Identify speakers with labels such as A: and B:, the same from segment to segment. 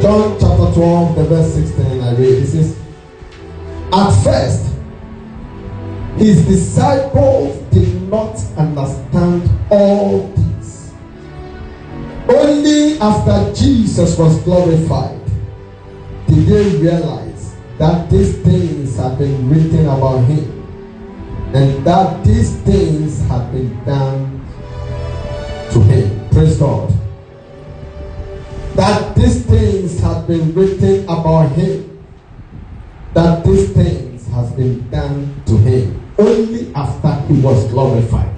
A: John chapter 12, the verse 16, I read. It says, at first, his disciples did not understand all this. Only after Jesus was glorified did they realize that these things had been written about him and that these things had been done to him. Praise God. That these things had been written about him, that these things has been done to him only after he was glorified.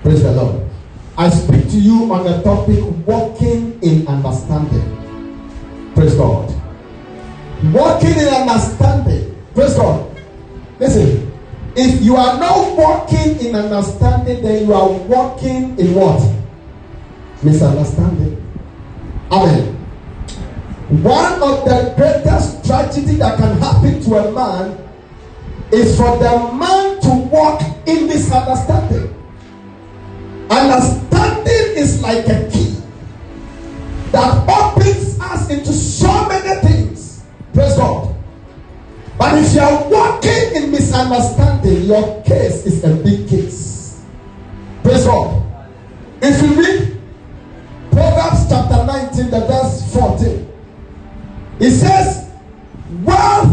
A: Praise the Lord. I speak to you on the topic walking in understanding. Praise God. Walking in understanding. Praise God. Listen, if you are not walking in understanding, then you are walking in what? Misunderstanding. Amen. One of the greatest tragedy that can happen to a man is for the man to walk in misunderstanding. Understanding is like a key that opens us into so many things. Praise God. But if you are walking in misunderstanding, your case is a big case. Praise God. If you read Proverbs chapter 19, the verse 14, it says, wealth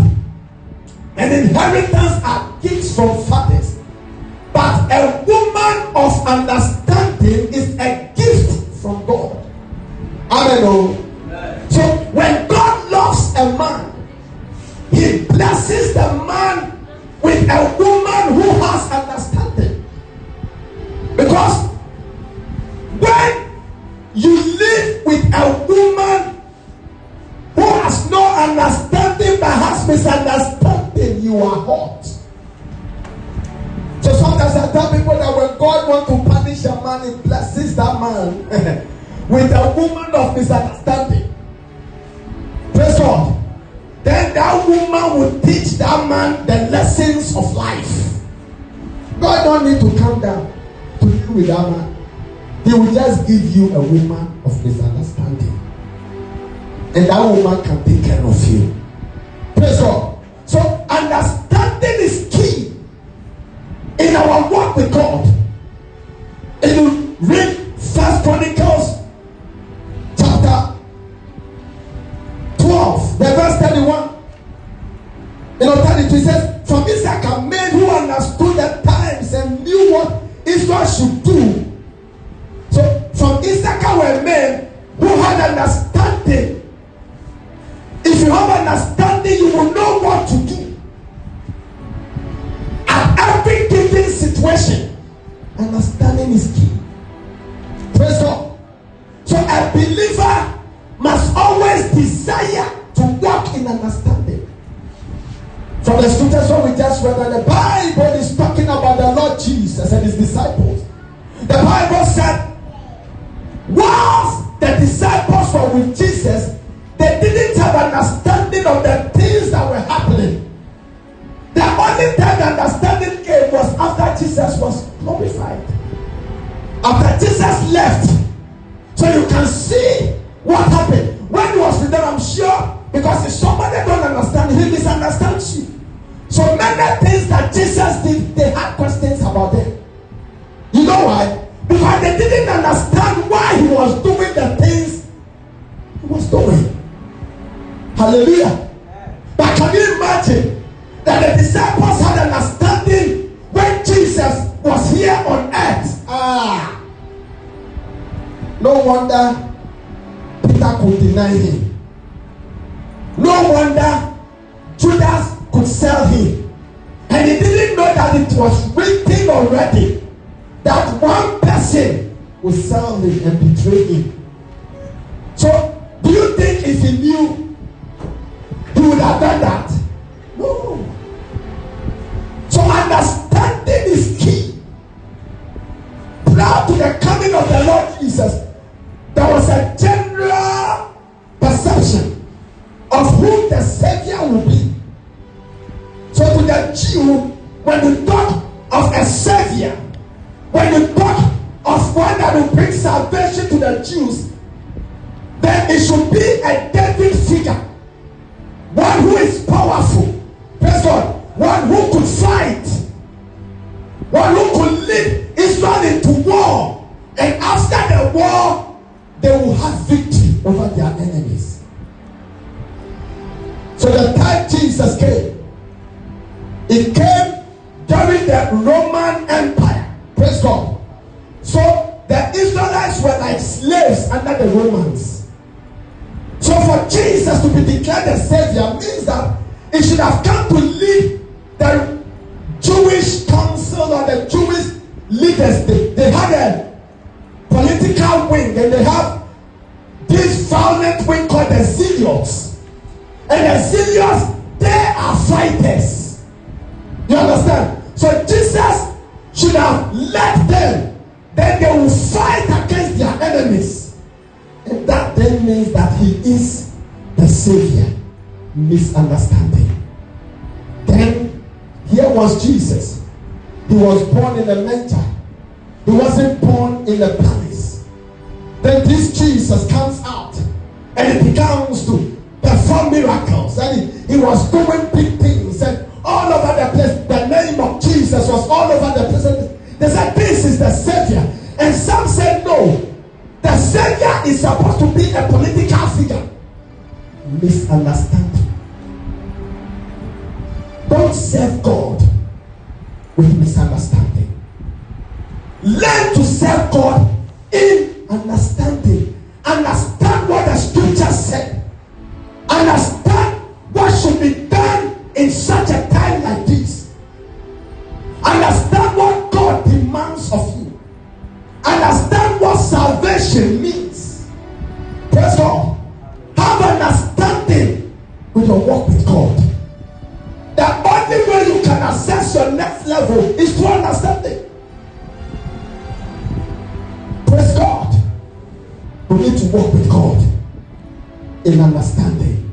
A: and inheritance are gifts from fathers, but a woman of understanding is a gift from God. Amen. So when God loves a man, he blesses the man with a woman who has understanding. Because when you live with a woman who has no understanding but has misunderstanding, you are hot. So sometimes I tell people that when God wants to punish a man, he blesses that man with a woman of misunderstanding. Praise God. Then that woman will teach that man the lessons of life. God don't need to come down to deal with that man. He will just give you a woman of misunderstanding. And that woman can take care of you. Praise God. So understanding is key in our walk with God. And you read 1 Chronicles chapter 12, the verse 31. 32 says, from Issachar men who understood the times and knew what Israel should do. So from Issachar were men who had understanding. If you have understanding, you will know what to do. At every given situation, understanding is key. Praise God. So a believer must always desire to walk in understanding. From the scriptures what we just read, that the Bible is talking about the Lord Jesus and his disciples. The Bible said, whilst the disciples were with Jesus, they didn't have understanding of the things that were happening. The only time the understanding came was after Jesus was glorified. After Jesus left. So you can see what happened. When he was with them, I'm sure, because if somebody don't understand, he misunderstands you. So many things that Jesus did, they had questions about them. You know why? Because they didn't understand why he was doing the things he was doing. Hallelujah. But can you imagine that the disciples had understanding when Jesus was here on earth? No wonder Peter could deny him. No wonder Judas could sell him. it was written already that one person will sell him and betray him. So, do you think if he knew, he would have done that? No. So, understanding is key. Prior to the coming of the Lord Jesus, there was a general perception of who the Savior will be. So to the Jew, when you talk of a Savior, when you talk of one that will bring salvation to the Jews, then it should be a David figure. One who is powerful. Praise God. One who could fight. One who could lead Israel into war. And after the war, they will have victory over their enemies. So the time Jesus came, it came during the Roman Empire. Praise God. So the Israelites were like slaves under the Romans. So for Jesus to be declared the Savior means that it should have come to lead the Jewish council or the Jewish leaders. They had a political wing, and they have this violent wing called the Zealots. And the Zealots, they are fighters. You understand? So Jesus should have led them. Then they will fight against their enemies. And that then means that he is the Savior. Misunderstanding. Then here was Jesus. He was born in a manger. He wasn't born in a palace. Then this Jesus comes out and he begins to perform miracles. And he was doing big things. And all over the place, the name of Jesus was all over the place. They said, this is the Savior. And some said, no. The Savior is supposed to be a political figure. Misunderstanding. Don't serve God with misunderstanding. Learn to serve God in understanding. Understand what the scripture said. Understand what should be done in such a time like this. Understand what God demands of you. Understand what salvation means. Praise God. Have understanding with your walk with God. The only way you can access your next level is to understand it. Praise God. We need to walk with God in understanding.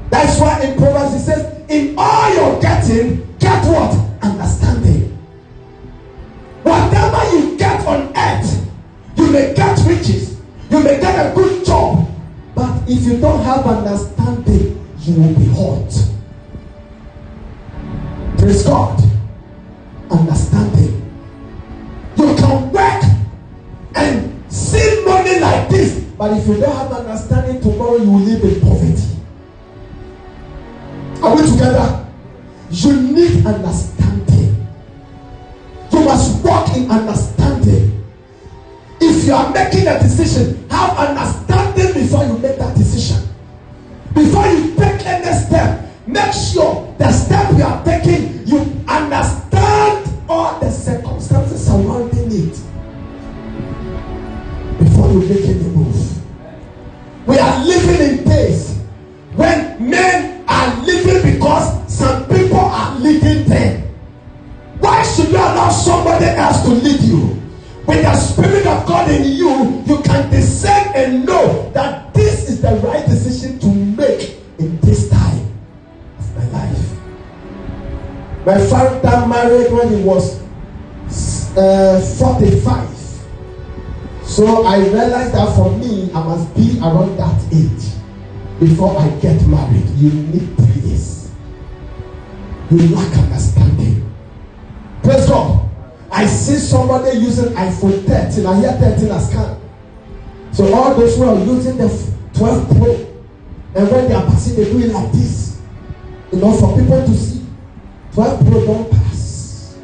A: That's why in Proverbs it says, in all you're getting, get what? Understanding. Whatever you get on earth, you may get riches, you may get a good job, but if you don't have understanding, you will be hurt. Praise God. Understanding. You can work and see money like this, but if you don't have understanding, tomorrow you will live in poverty. Are we together? You need understanding. You must walk in understanding. If you are making a decision, have understanding before you make that decision. Before you take any step, make sure the step you are taking, you understand all the circumstances surrounding it before you make any move. We are living in days when men are living because some people are leading them. Why should you allow somebody else to lead you? With the Spirit of God in you, you can discern and know that this is the right decision to make in this time of my life. My father married when he was 45. So I realized that for me, I must be around that age before I get married. You need 3 years. You lack understanding. Praise God. I see somebody using iPhone 13. I hear 13 has come. So all those who are using the 12 Pro, and when they are passing, they do it like this. You know, for people to see. 12 Pro don't pass.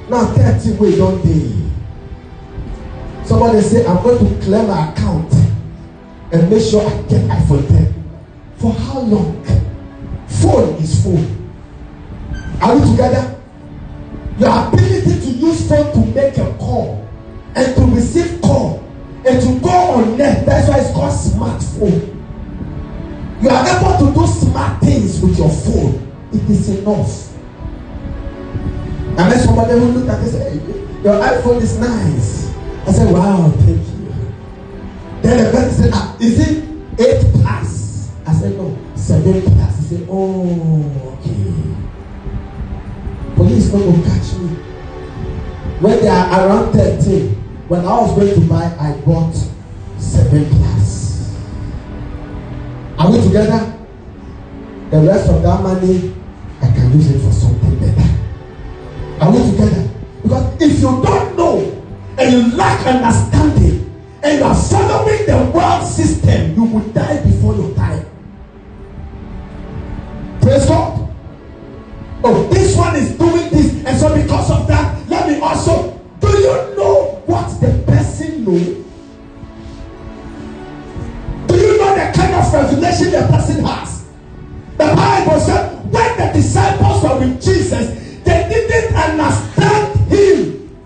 A: Now 13 we don't do. Somebody say, I'm going to clear my account and make sure I get iPhone 10. For how long? Phone is phone. Are we together? Your ability to use phone to make a call and to receive call and to go on net, that's why it's called smartphone. You are able to do smart things with your phone. It is enough. And then somebody will look at it and say, hey, your iPhone is nice. I said, wow, thank you. Then the person said, is it 8 plus? I said, no, 7 plus. He said, oh, okay. Police not going to catch me. When they are around 13, when I was going to buy, I bought 7 plus. Are we together? The rest of that money, I can use it for something better. Are we together? Because if you don't know and you lack understanding and you are following the world system, you will die before your time. Praise God. Oh, this one is doing this, and so because of that, let me also. Do you know what the person knows? Do you know the kind of revelation the person has? The Bible said when the disciples were with Jesus, they didn't understand him.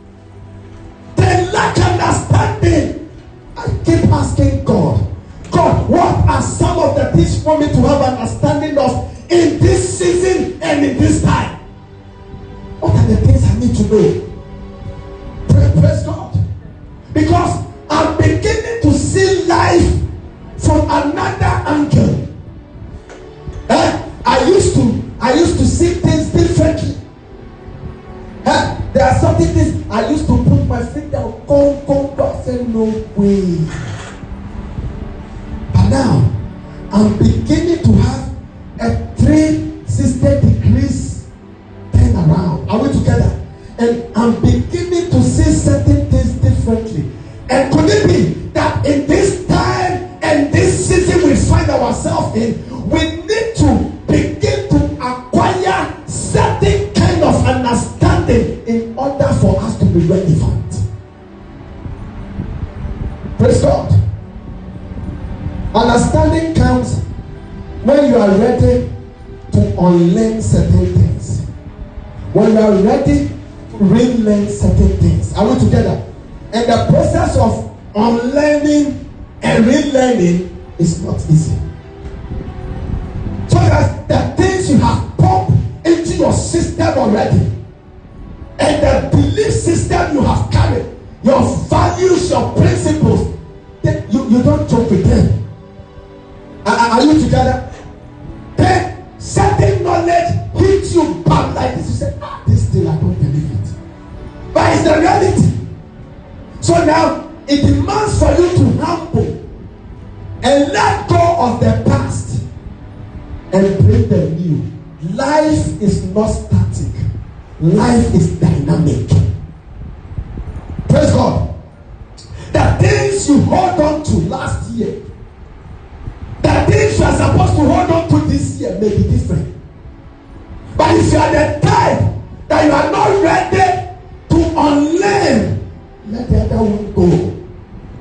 A: They lack understanding. I keep asking God, what are some of the things for me to have understanding of in this season and in this time? What are the things I need to know? Praise God. Because I'm beginning to see life from another angle. I used to see things differently. There are certain things I used to put my feet down, go, I said no way. But now I'm beginning to have a 360 degrees turn around. Are we together? And I'm beginning to see certain things differently. And could it be that in this time and this season we find ourselves in, we need to begin to acquire certain kind of understanding in order for us to be relevant. Praise God. Understanding comes when you are ready to unlearn certain things. When you are ready to relearn certain things. Are we together? And the process of unlearning and relearning is not easy. So that the things you have pumped into your system already, and the belief system you have carried, your values, your principles, you don't joke with them. Are you together? Then certain knowledge hits you back like this. You say, this thing I don't believe it. But it's the reality. So now it demands for you to humble and let go of the past and bring the new. Life is not static. Life is dynamic. Praise God. The things you hold on to last year, the things you are supposed to hold on to this year may be different. But if you are the type that you are not ready to unlearn, let the other one go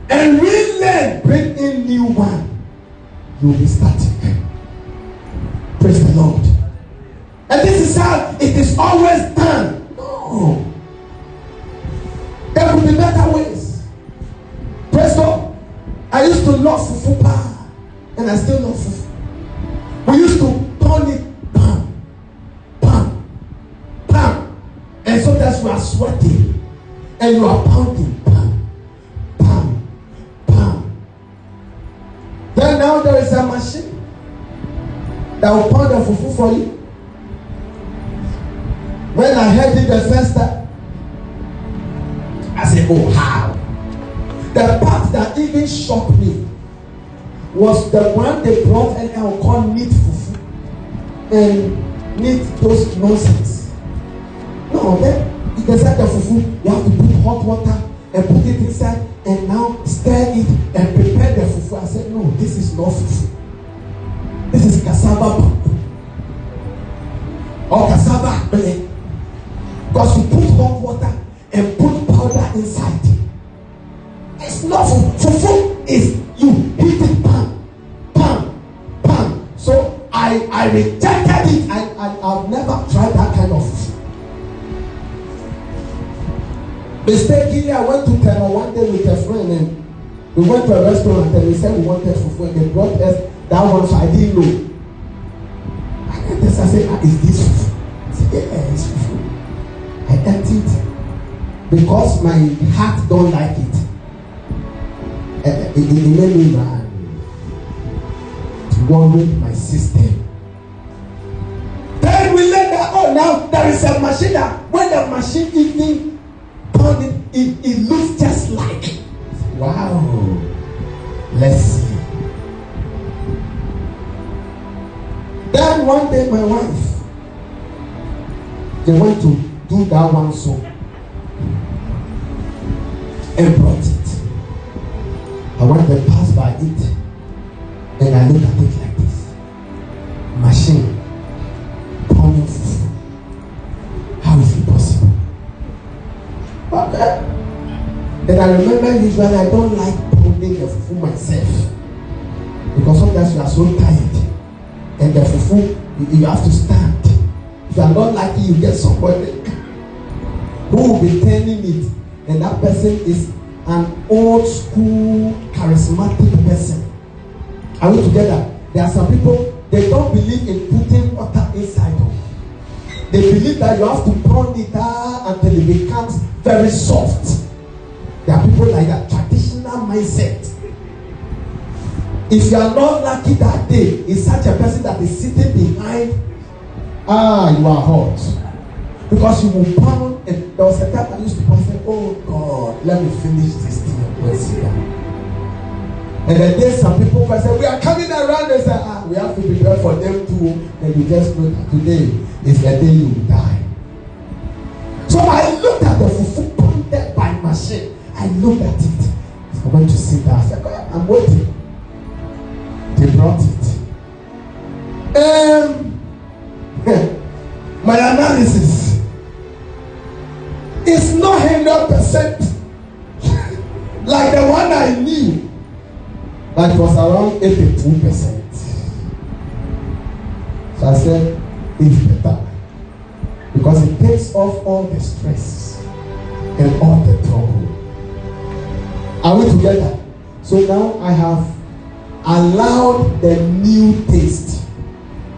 A: and relearn, bring in new one, you will be static. Praise the Lord. And this is how it is always done. No, there will be better ways. Praise God. I used to love fufu pa, and I still love fufu. We used to turn it bam, bam, bam, and sometimes you are sweating and you are pounding bam, bam, bam. Then now there is a machine that will pound the fufu for you. When I heard it the first time, I said, oh, how? The part that even shocked me was the one they brought and I will call neat fufu and neat those nonsense. No, then they said the fufu, you have to put hot water and put it inside and now stir it and prepare the fufu. I said, no, this is not fufu. This is cassava bambu or cassava blend. Because you put hot water and put powder inside. It's not fufu. Is you hit it, bam, bam, bam. So I rejected it. I've never tried that kind of fufu. Mistakenly, I went to Tema one day with a friend, and we went to a restaurant and they said we wanted fufu, and they brought us that one, so I didn't know. And I said, is this fufu? I said, yeah, it's fufu. I ate it because my heart don't like it. It made me worry my system. Then we learned that, oh, now there is a machine that when the machine even turn it looks just like. Wow. Let's see. Then one day my wife, they went to do that one soup and brought it. I went to pass by it and I looked at it like this. Machine. Turning fufu. How is it possible? Okay. And I remember usually I don't like pounding the fufu myself. Because sometimes you are so tired. And the fufu, you have to stand. If you are not lucky, you get somebody who will be turning it. And that person is an old school charismatic person. Are we together? There are some people, they don't believe in putting water inside of it. They believe that you have to pound it until it becomes very soft. There are people like that, traditional mindset. If you are not lucky that day, is such a person that is sitting behind, you are hot. Because you will pound, and there was a time I used to pound and say, oh God, let me finish this thing and go sit down. And then there's some people who say, we are coming around and say, we have to prepare for them too. And you just know that today is the day you will die. So I looked at the fufu pounded by machine. I looked at it. I went to sit down. I said, I'm waiting. They brought it. My analysis is not 100% like the one I knew. But it was around 82%. So I said, it's better. Because it takes off all the stress and all the trouble. Are we together? So now I have allowed the new taste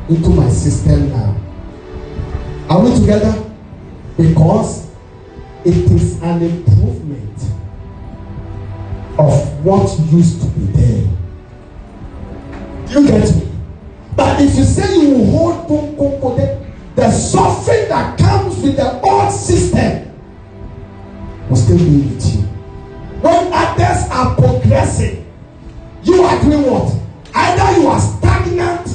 A: into my system now. Are we together? Because it is an improvement of what used to be there. You get me? But if you say you will hold the suffering that comes with the old system will still be with you. When others are progressing, you are doing what? Either you are stagnant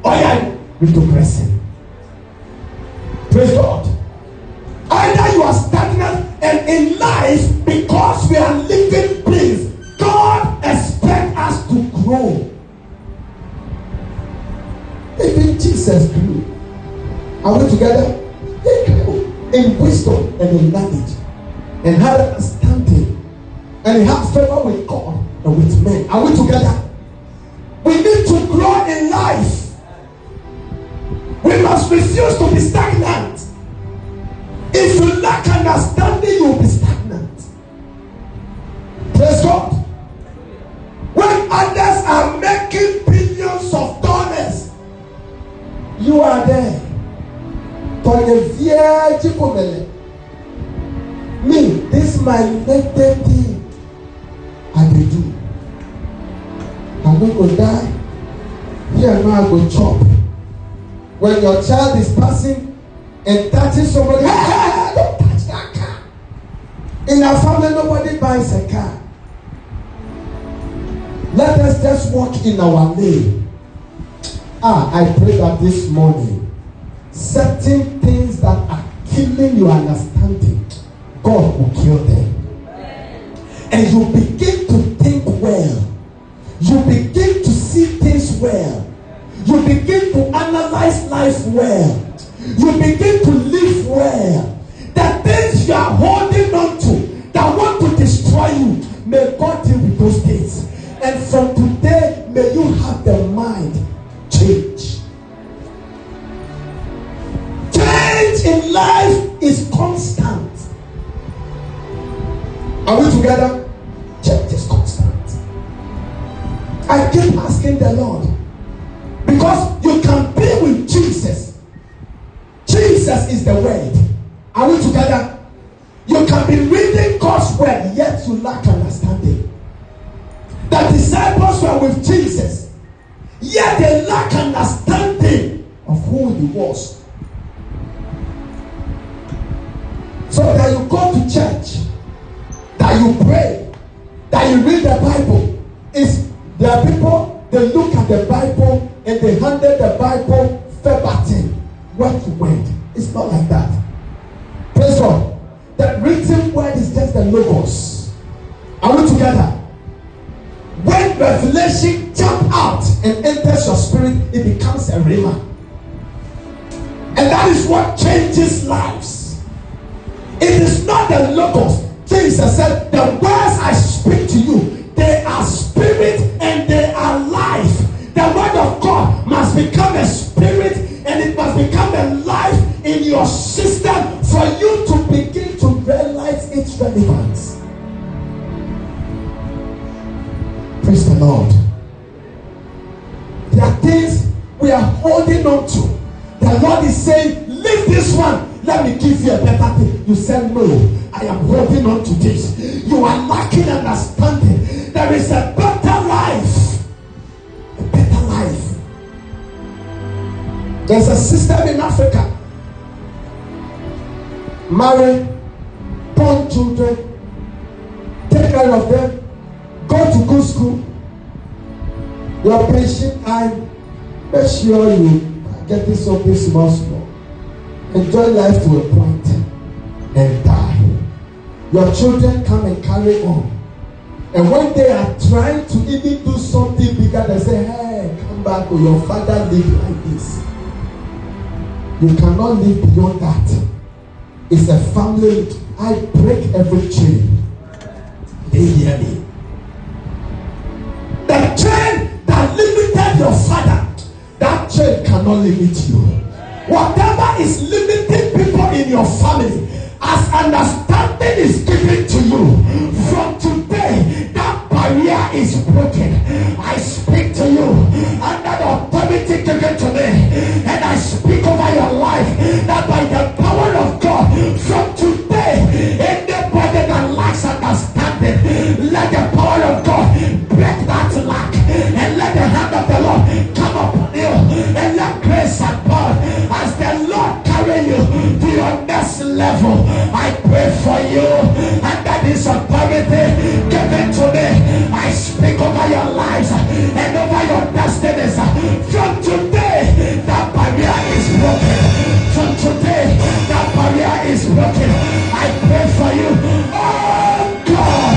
A: or you are retrogressing. Praise God. Either you are stagnant, and in life, because we are living beings, God expects us to grow. Even Jesus grew. Are we together? He grew in wisdom and in knowledge, and had understanding, and he had favor with God and with men. Are we together? We need to grow in life. We must refuse to be stagnant. If you lack understanding, you will be stagnant. Praise God. When others are making billions of dollars, you are there. Me, this is my latest thing I can do. I'm not going to die. Here now I go chop. When your child is passing and touching somebody, hey, don't touch that car. In our family, nobody buys a car. Let us just walk in our lane. I pray that this morning, certain things that are killing your understanding, God will kill them. And you begin to think well. You begin to see things well. You begin to analyze life well. You begin to live well. The things you are holding on to that want to destroy you, may God deal with those things. And from today, may you have the mind change. Change in life is constant. Are we together? Change is constant. I keep asking the Lord, because you can be with Jesus. Jesus is the word. Are we together? You can be reading God's word, yet you lack understanding. The disciples were with Jesus, yet they lack understanding of who he was. So that you go to church, that you pray, that you read the Bible. There are people, they look at the Bible and they handle the Bible verbatim, word to word. It's not like that. Praise God. The written word is just the logos. Are we together? When revelation jump out and enters your spirit, it becomes a rhema. And that is what changes lives. It is not the logos. Jesus said, the words I speak to you, they are spirit and they are life. The word of God must become a spirit and it must become a life in your system for you to begin to realize its relevance. Praise the Lord. There are things we are holding on to. The Lord is saying, leave this one. Let me give you a better thing. You said, no, I am holding on to this. You are lacking understanding. There is a better life. A better life. There's a system in Africa. Marry, born children, take care of them, go to good school. Your patient time, make sure you get this something small. Enjoy life to a point and die. Your children come and carry on. And when they are trying to even do something bigger, they say, hey, come back, or your father lived like this. You cannot live beyond that. It's a family. I break every chain. They hear me. The chain that limited your father, that chain cannot limit you. Whatever is limiting people in your family, as understanding is given to you, from today, that barrier is broken. I speak to you under the authority given to me, and I speak over your life that by the power of God, from today, anybody that lacks understanding, let the power of God break that lack, and let the hand of the Lord come upon you, and let grace and God, as the Lord carry you to your next level. I pray for you, and that is authority given to me. I speak over your lives and over your destinies. From today, that barrier is broken. From today, that barrier is broken. I pray for you. Oh God,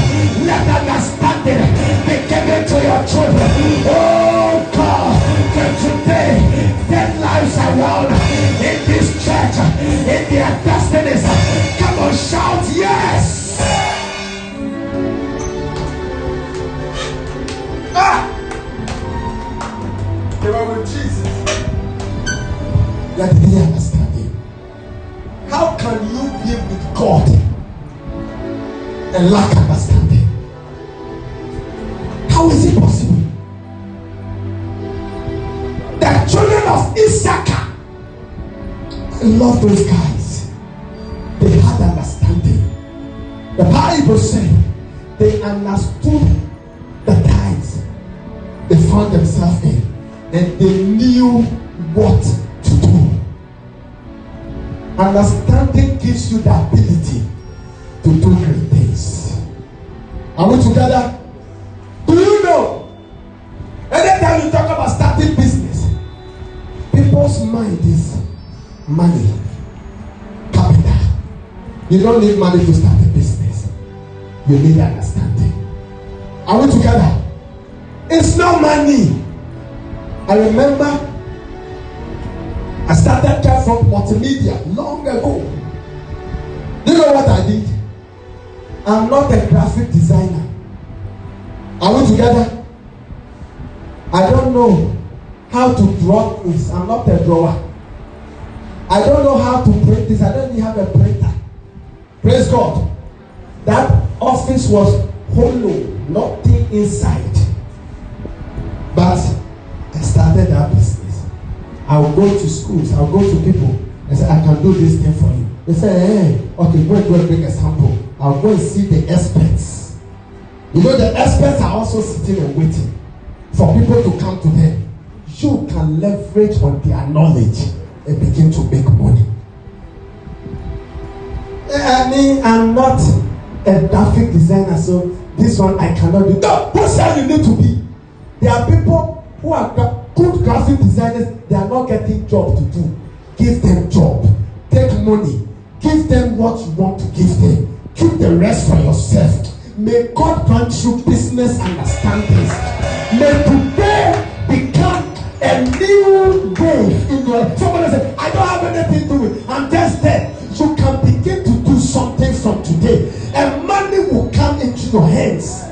A: let understanding be given to your children. Oh God, from today, turn lives around in this church, in their destinies. Come on, shout yes. They were with Jesus. Let me understand it. How can you be with God and lack understanding? How is it possible? The children of Issachar, I love those guys. They had understanding. The Bible said they understood the times they found themselves in, and they knew what to do. Understanding gives you the ability to do great things. Are we together? Do you know? Anytime you talk about starting business, people's mind is money, capital. You don't need money to start a business. You need understanding. Are we together? It's not money. I remember I started care from multimedia long ago. You know what I did? I'm not a graphic designer. Are we together? I don't know how to draw things. I'm not a drawer. I don't know how to print this. I don't even have a printer. Praise God. That office was hollow, nothing inside. But I started that business. I'll go to schools, I'll go to people and say, I can do this thing for you. They say, hey, okay, go and bring a sample. I'll go and see the experts. You know, the experts are also sitting and waiting for people to come to them. You can leverage on their knowledge and begin to make money. I mean, I'm not a graphic designer, so this one I cannot do. No, who said you need to be? There are people who are good graphic designers, they are not getting job to do. Give them job. Take money. Give them what you want to give them. Keep the rest for yourself. May God grant you business understandings. May today become a new wave in your life. Somebody say, I don't have anything to do with it. I'm just there. You can begin to do something from today. And money will come into your hands.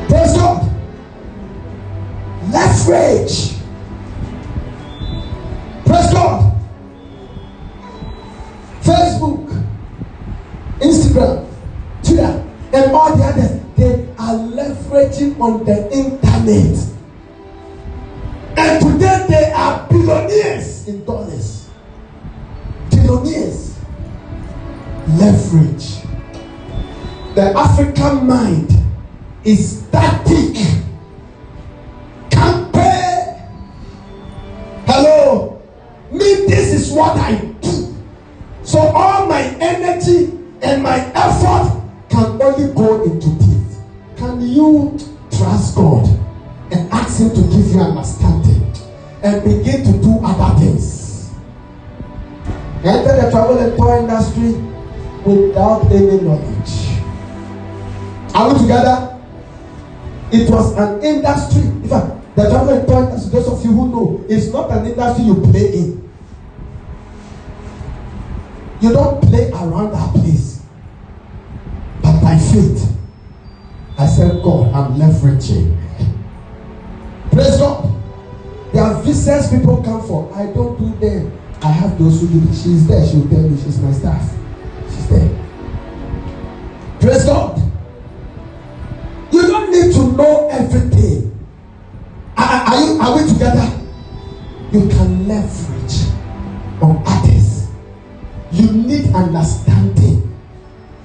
A: Praise God. Leverage. Praise God. Facebook, Instagram, Twitter, and all the others, they are leveraging on the internet. And today they are billionaires in dollars. Billionaires. Leverage. The African mind is static. Can't pay. Hello. Me, this is what I do. So all my energy and my effort can only go into this. Can you trust God and ask Him to give you understanding and begin to do other things? Enter the travel and tour industry without any knowledge. Are we together? It was an industry. In fact, the travel and tour industry, those of you who know, it's not an industry you play in. You don't play around that place. But by faith, I said, God, I'm leveraging. Praise God. There are visas people come for. I don't do them. I have those who do it. She's there. She'll tell me. She's my staff. She's there. Praise God. You don't need to know everything. Are we together? You can leverage on others. You need understanding.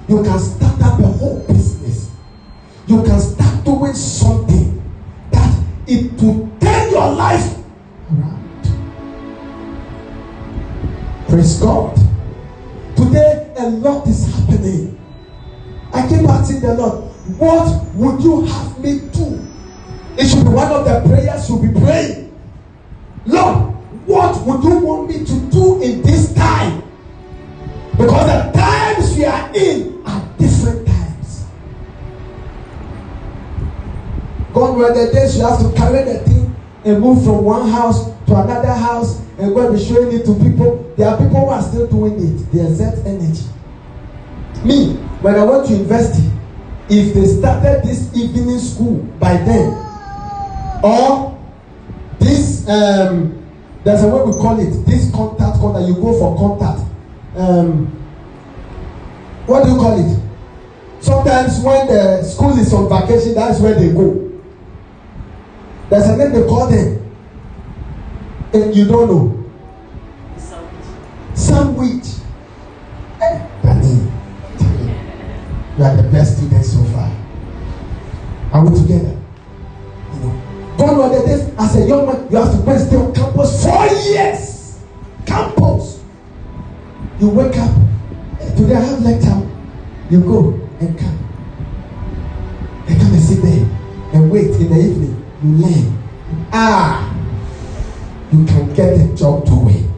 A: You can start up a whole business. You can start doing something that it will turn your life around. Praise God. Today a lot is happening. I keep asking the Lord, what would you have me do? It should be one of the prayers you'll be praying. Lord, what would you want me to do in this time? Because the times we are in are different times. God, were the days you have to carry the thing and move from one house to another house and go and be showing it to people. There are people who are still doing it. They exert energy. Me, when I went to university, if they started this evening school by then, or this, there's a way we call it, this contact, you go for contact. What do you call it? Sometimes when the school is on vacation, that's where they go. There's a name they call them. And you don't know. Sandwich. Danny, you are the best student so far. Are we together? You know, God wanted this as a young man. You have to go and stay on campus 4 years. Campus. You wake up. Today I have lecture. You go and come. And come and sit there and wait in the evening. You learn. You can get a job doing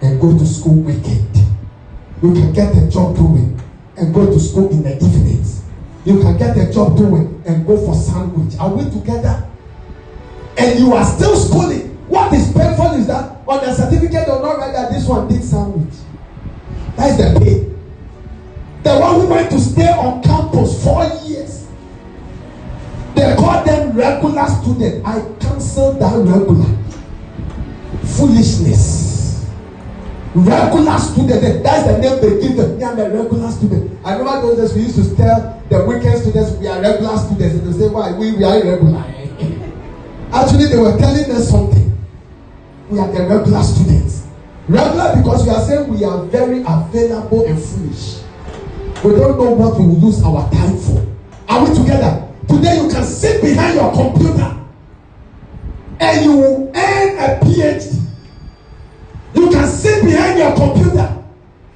A: and go to school weekend. You can get a job doing and go to school in the evenings. You can get a job doing and go for sandwich. Are we together? And you are still schooling. What is painful is that on the certificate you'll not write that this one did sandwich. That is the pay. The one who went to stay on campus 4 years. They call them regular students. I cancel that regular. Foolishness. Regular student. That's the name they give them. Yeah, I'm a regular student. I remember those days we used to tell the weekend students we are regular students. And they say, why? We are irregular. Actually, they were telling us something. We are the regular students. Regular because we are saying we are very available and foolish. We don't know what we will use our time for. Are we together? Today you can sit behind your computer and you will earn a PhD. You can sit behind your computer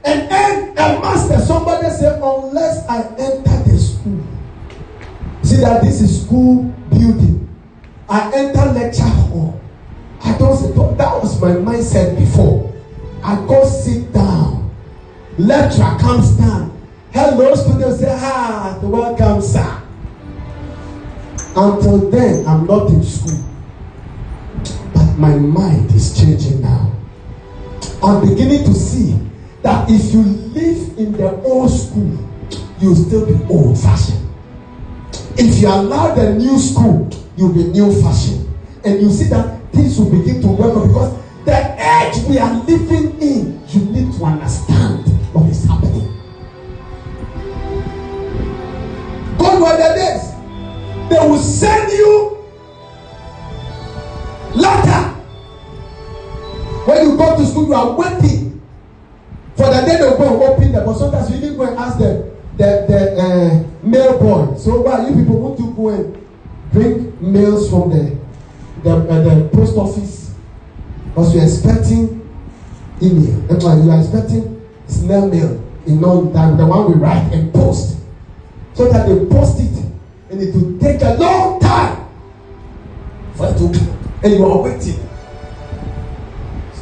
A: and earn a master. Somebody said, unless I enter the school. See that this is school building. I enter lecture hall. I don't sit down. That was my mindset before. I go sit down. Lecturer comes down. Hello, students. Say, welcome, sir. Until then, I'm not in school. But my mind is changing now. I'm beginning to see that if you live in the old school, you'll still be old-fashioned. If you allow the new school, you'll be new-fashioned. And you see that things will begin to work because the age we are living in, you need to understand what is happening. God were the days. They will send you letter. When you go to school, you are waiting for the day they go and open the book. Sometimes you even go and ask the mail boy. So why you people want to go and bring mails from the post office? Because you are expecting email. That's why you are expecting snail mail. You know the one we write and post. So that they post it and it will take a long time for it to come. And you are waiting.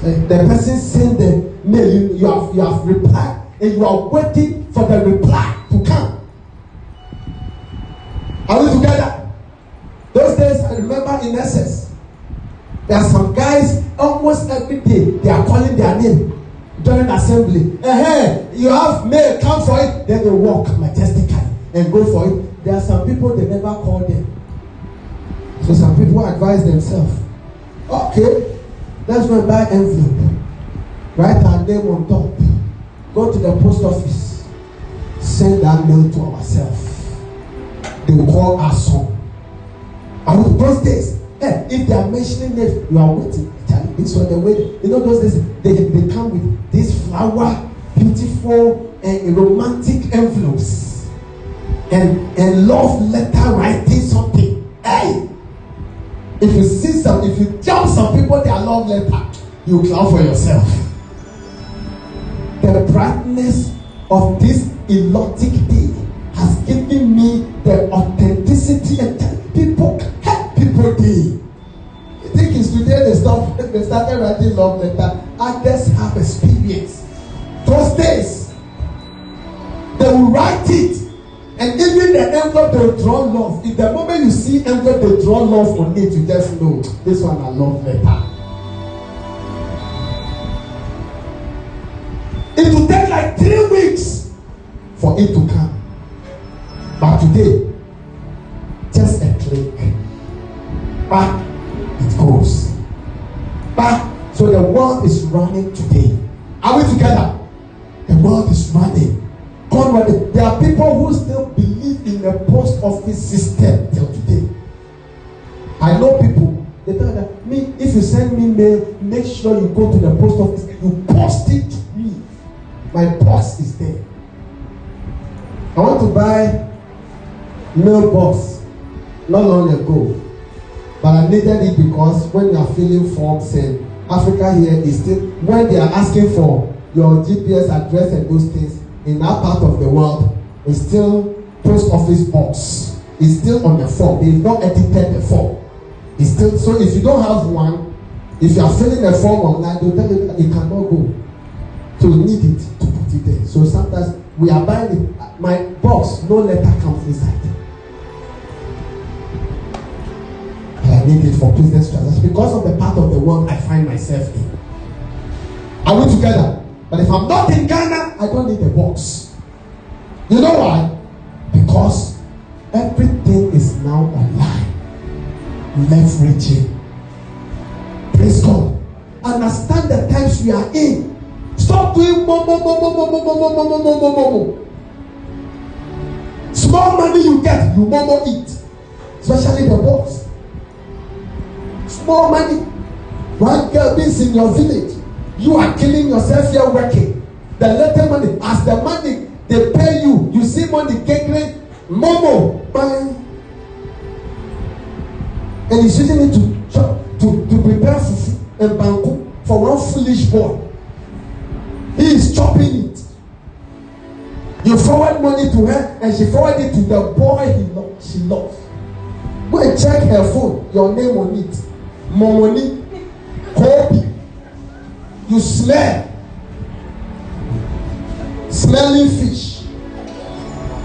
A: The person sent the mail, you have replied, and you are waiting for the reply to come. Are we together? Those days, I remember in SS, there are some guys almost every day they are calling their name during assembly. Hey, you have mail, come for it. Then they walk majestically and go for it. There are some people they never call them. So some people advise themselves. Okay. Let's go and buy envelope. Write our name on top. Go to the post office. Send that mail to ourselves. They will call us home. And those days, if they are mentioning names, you are waiting. This was the way. You know those days, they come with these flower, beautiful and romantic envelopes. And love letter writing something. Hey! If you tell some people their love letter, you clap for yourself. The brightness of this erotic day has given me the authenticity and people day. You think it's today they started writing love letter. Others have experience. Those days, they will write it. And even the envelope they draw love. If the moment you see envelope they draw love on it, you just know this one a love letter. It will take like 3 weeks for it to come. But today, just a click. Back it goes. Back. So the world is running today. Are we together? The world is running. There are people who still believe in the post office system till today. I know people, they tell that me, if you send me mail, make sure you go to the post office and you post it to me. My box is there. I want to buy mailbox not long ago, but I needed it because when you are filling forms and Africa here is still, when they are asking for your GPS address and those things, in that part of the world, it's still post office box. It's still on the form. They've not edited the form. It's still, so if you don't have one, if you are filling a form online, they'll tell you that it cannot go. So you need it to put it there. So sometimes we are buying it. My box, no letter comes inside. But I need it for business transactions because of the part of the world I find myself in. Are we together? But if I'm not in Ghana, I don't need a box. You know why? Because everything is now online. Leveraging. Praise God. Understand the times we are in. Stop doing more. Small money you get, you more eat. Especially the boss. Small money. One girl is in your village. You are killing yourself here working. The little money, as the money they pay you, you see money getting momo, bang. And he's using it to prepare fufu and banku for one foolish boy. He is chopping it. You forward money to her and she forward it to the boy she loves. Go and check her phone, your name on it. Momoni, Kobe. You smelling fish.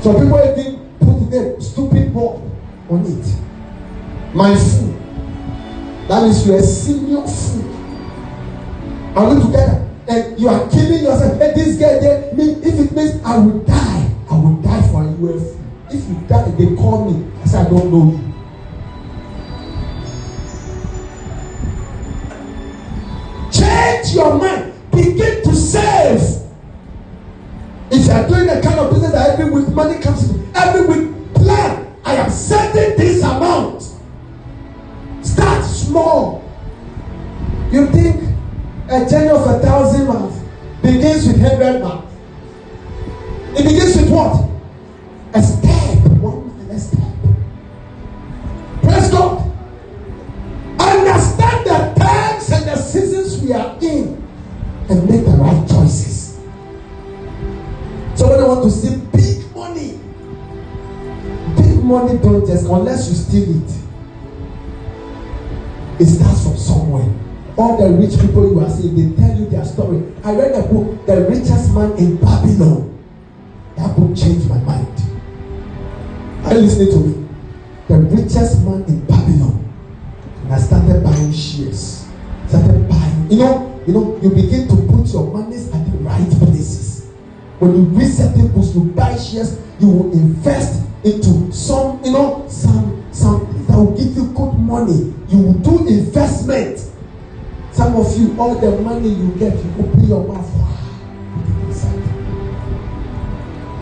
A: So people even put the stupid boy on it. My food. That means you are a senior food. Are we together? And you are killing yourself. Hey, this guy there, if it means I will die for UF. If you die, they call me. I say I don't know you. Change your mind. Begin to save. If you are doing the kind of business that every week money comes in, every week plan. I am sending this amount. Start small. You think a journey of 1,000 miles begins with 100 miles? It begins with what? A step. One and a step. Praise God. Understand the times and the seasons we are in and make the right choices. So when I want to see big money don't just, unless you steal it. It starts from somewhere. All the rich people you are seeing, they tell you their story. I read a book, The Richest Man in Babylon. That book changed my mind. Are you listening to me? The richest man in Babylon. And I started buying shares. Started buying. You begin to put your monies at the right places. When you read certain books, you buy shares, you will invest into some that will give you good money. You will do investment. Some of you, all the money you get, you open your mouth.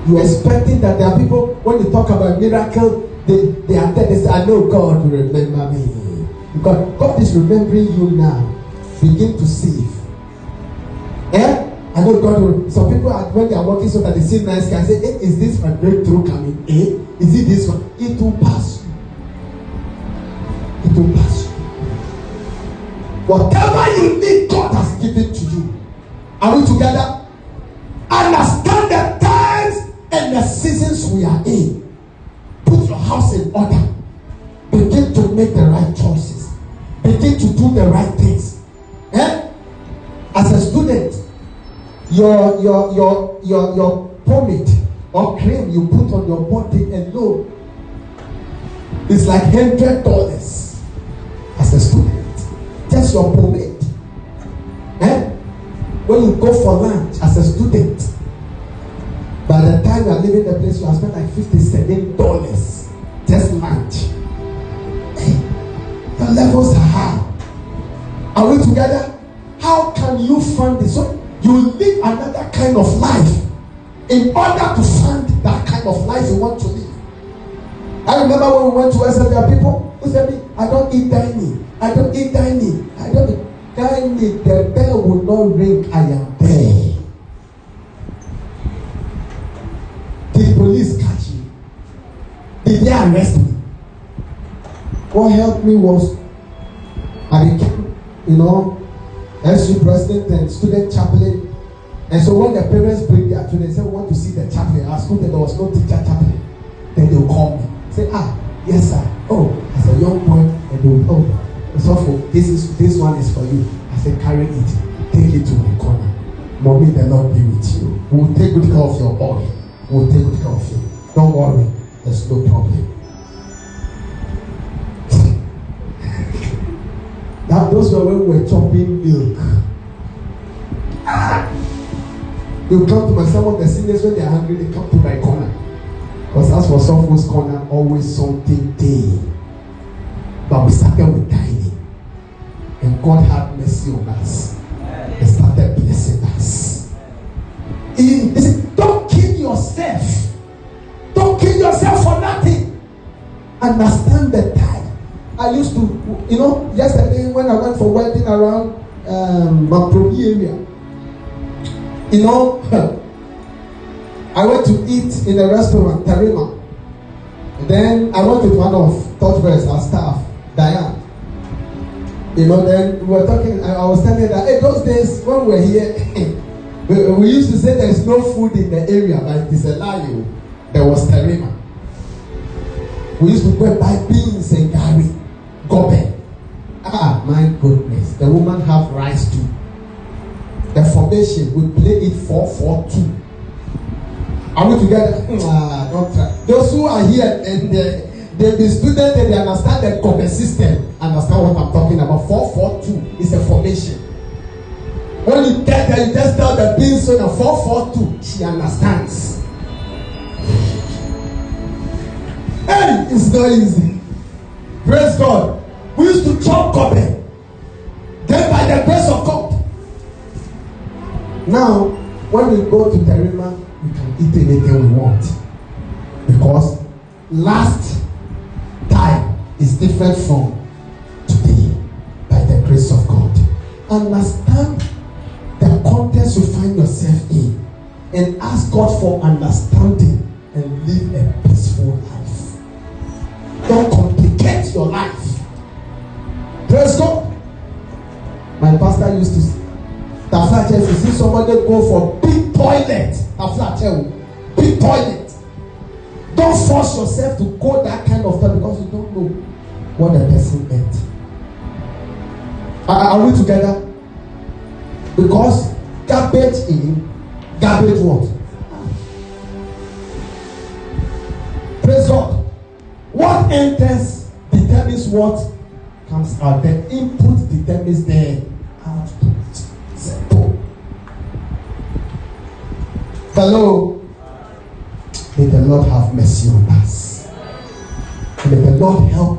A: You're expecting that there are people, when they talk about miracle, they are there, they say, I know God will remember me. Because God is remembering you now. Begin to save. I know God will. Some people, when they are working so that they see nice guys, say, is this a breakthrough coming? Is it this one? It will pass you. It will pass you. Whatever you need, God has given to you. Are we together? Understand the times and the seasons we are in. Put your house in order. Begin to make the right choices. Begin to do the right things. As a student, your pomade or cream you put on your body alone is like $100 as a student. Just your pomade. When you go for lunch as a student, by the time you are leaving the place, you have spent like $57 just lunch. The levels are high. Are we together? How can you fund this? So you live another kind of life in order to fund that kind of life you want to live. I remember when we went to SL, there are people who said, I don't eat dining. I don't eat dining. I don't eat dining. The bell will not ring. I am there. Did police catch you? Did they arrest me? What helped me was I became, SU president and student chaplain. And so when the parents bring their children, say, we want to see the chaplain. At school, there was no teacher chaplain. Then they'll call me. Say, yes, sir. Oh, as a young boy, and they'll, so this one is for you. I said, carry it. Take it to my corner. Mommy, the Lord be with you. We'll take good care of your boy. We'll take good care of you. Don't worry. There's no problem. Those were when we were chopping milk. You come to some of the seniors when they are hungry, they come to my corner. Because as for someone's corner, always something day. But we started with dining. And God had mercy on us. He started blessing us. Don't kill yourself. Don't kill yourself for nothing. Understand the time. I used to, yesterday when I went for wedding around Maprobi area, I went to eat in a restaurant, Tarima. Then I went with one of Touchverse, our staff, Diane. Then we were talking, I was telling her that, hey, those days when we were here, we used to say there is no food in the area, but it is a lie. There was Tarima. We used to go and buy beans and gari, gobe. Ah, my goodness. The woman have rice too. The formation, we play it 4-4-2. Are we together? Don't try. Those who are here and they be students and they understand the gobe system, understand what I'm talking about. 4-4-2 is a formation. When you get there, you just tell the beans on a 4-4-2. She understands. Hey, it's not easy. Praise God. We used to chop gobe. Then by the grace of God. Now, when we go to Tarima, we can eat anything we want. Because last time is different from today by the grace of God. Understand the context you find yourself in and ask God for understanding and live a peaceful life. Don't complicate your life. Praise God. My pastor used to say, if you see somebody go for big toilet, big toilet, don't force yourself to go that kind of time because you don't know what the person meant. Are we together? Because garbage in, garbage what? Praise God. What enters determines what comes out. The input determines the output. Simple. Hello. May the Lord have mercy on us. May the Lord help